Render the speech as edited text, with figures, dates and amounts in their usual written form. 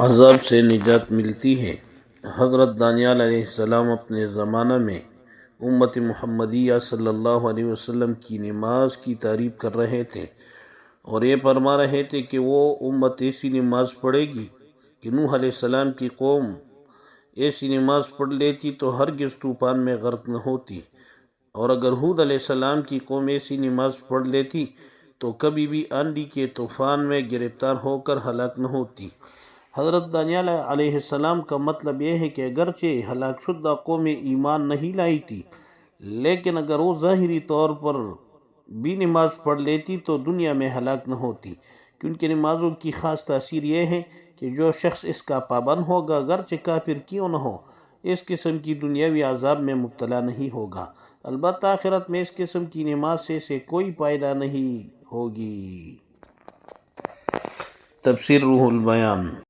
عذاب سے نجات ملتی ہے۔ حضرت دانیال علیہ السلام اپنے زمانہ میں امت محمدیہ صلی اللہ علیہ وسلم کی نماز کی تعریف کر رہے تھے اور یہ فرما رہے تھے کہ وہ امت ایسی نماز پڑھے گی کہ نوح علیہ السلام کی قوم ایسی نماز پڑھ لیتی تو ہرگز طوفان میں غرق نہ ہوتی، اور اگر ہود علیہ السلام کی قوم ایسی نماز پڑھ لیتی تو کبھی بھی آندھی کے طوفان میں گرفتار ہو کر ہلاک نہ ہوتی۔ حضرت دانیال علیہ السلام کا مطلب یہ ہے کہ اگرچہ ہلاک شدہ قوم ایمان نہیں لائی تھی، لیکن اگر وہ ظاہری طور پر بھی نماز پڑھ لیتی تو دنیا میں ہلاک نہ ہوتی، کیونکہ نمازوں کی خاص تاثیر یہ ہے کہ جو شخص اس کا پابند ہوگا اگرچہ کافر کیوں نہ ہو، اس قسم کی دنیاوی عذاب میں مبتلا نہیں ہوگا، البتہ آخرت میں اس قسم کی نماز سے اسے کوئی فائدہ نہیں ہوگی۔ تفسیر روح البیان۔